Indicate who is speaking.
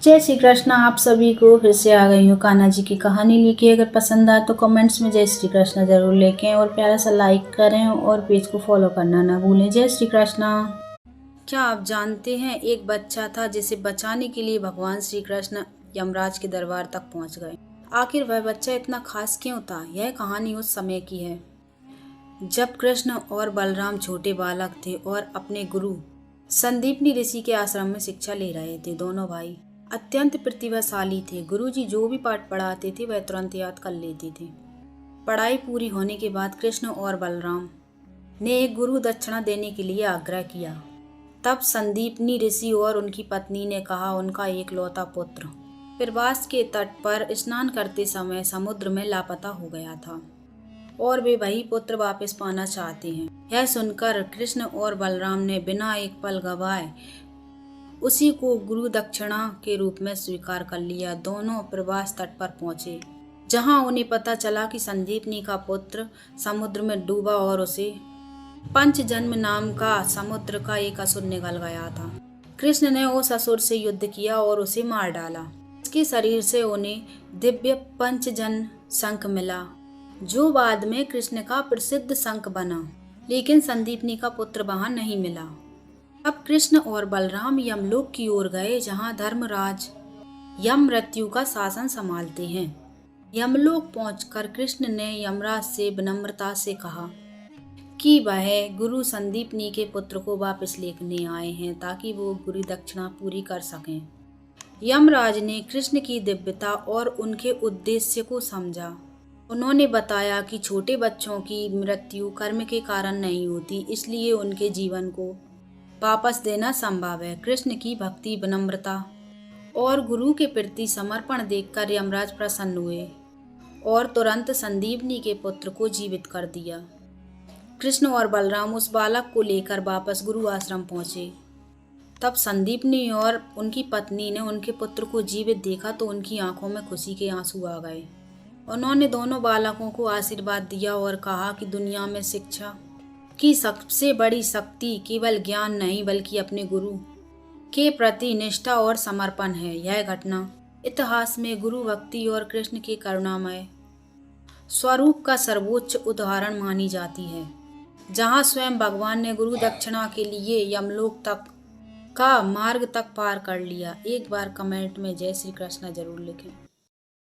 Speaker 1: जय श्री कृष्ण। आप सभी को फिर से आ गई हूँ कान्हा जी की कहानी लेके। अगर पसंद आए तो कमेंट्स में जय श्री कृष्ण जरूर लिखें और प्यारा सा लाइक करें और पेज को फॉलो करना ना भूलें। जय श्री कृष्ण। क्या आप जानते हैं, एक बच्चा था जिसे बचाने के लिए भगवान श्री कृष्ण यमराज के दरबार तक पहुंच गए। आखिर वह बच्चा इतना खास क्यों था? यह कहानी उस समय की है जब कृष्ण और बलराम छोटे बालक थे और अपने गुरु संदीपनी ऋषि के आश्रम में शिक्षा ले रहे थे। दोनों भाई अत्यंत प्रतिभाशाली थे। गुरुजी जो भी पाठ पढ़ाते थे वह तुरंत याद कर लेते थे। पढ़ाई पूरी होने के बाद कृष्ण और बलराम ने एक गुरु दक्षिणा देने के लिए आग्रह किया। तब संदीपनी ऋषि और उनकी पत्नी ने कहा, उनका एकलौता पुत्र प्रवास के तट पर स्नान करते समय समुद्र में लापता हो गया था और वे वही पुत्र वापस पाना चाहते हैं। यह सुनकर कृष्ण और बलराम ने बिना एक पल गवाए उसी को गुरु दक्षिणा के रूप में स्वीकार कर लिया। दोनों प्रवास तट पर पहुंचे, जहां उन्हें पता चला कि संदीपनी का पुत्र समुद्र में डूबा और उसे पंचजन्म नाम का समुद्र का एक असुर निगल गया था। कृष्ण ने उस असुर से युद्ध किया और उसे मार डाला। उसके शरीर से उन्हें दिव्य पंचजन शंख मिला, जो बाद में कृष्ण का प्रसिद्ध शंख बना। लेकिन संदीपनी का पुत्र वहां नहीं मिला। अब कृष्ण और बलराम यमलोक की ओर गए, जहां धर्मराज यम मृत्यु का शासन संभालते हैं। यमलोक पहुंचकर कृष्ण ने यमराज से विनम्रता से कहा कि वह गुरु संदीपनी के पुत्र को वापस लेने आए हैं ताकि वो गुरु दक्षिणा पूरी कर सकें। यमराज ने कृष्ण की दिव्यता और उनके उद्देश्य को समझा। उन्होंने बताया कि छोटे बच्चों की मृत्यु कर्म के कारण नहीं होती, इसलिए उनके जीवन को वापस देना संभव है। कृष्ण की भक्ति, विनम्रता और गुरु के प्रति समर्पण देखकर यमराज प्रसन्न हुए और तुरंत संदीपनी के पुत्र को जीवित कर दिया। कृष्ण और बलराम उस बालक को लेकर वापस गुरु आश्रम पहुंचे। तब संदीपनी और उनकी पत्नी ने उनके पुत्र को जीवित देखा तो उनकी आंखों में खुशी के आंसू आ गए। उन्होंने दोनों बालकों को आशीर्वाद दिया और कहा कि दुनिया में शिक्षा की सबसे बड़ी शक्ति केवल ज्ञान नहीं बल्कि अपने गुरु के प्रति निष्ठा और समर्पण है। यह घटना इतिहास में गुरु भक्ति और कृष्ण के करुणामय स्वरूप का सर्वोच्च उदाहरण मानी जाती है, जहां स्वयं भगवान ने गुरु दक्षिणा के लिए यमलोक तक का मार्ग तक पार कर लिया। एक बार कमेंट में जय श्री कृष्ण जरूर लिखें।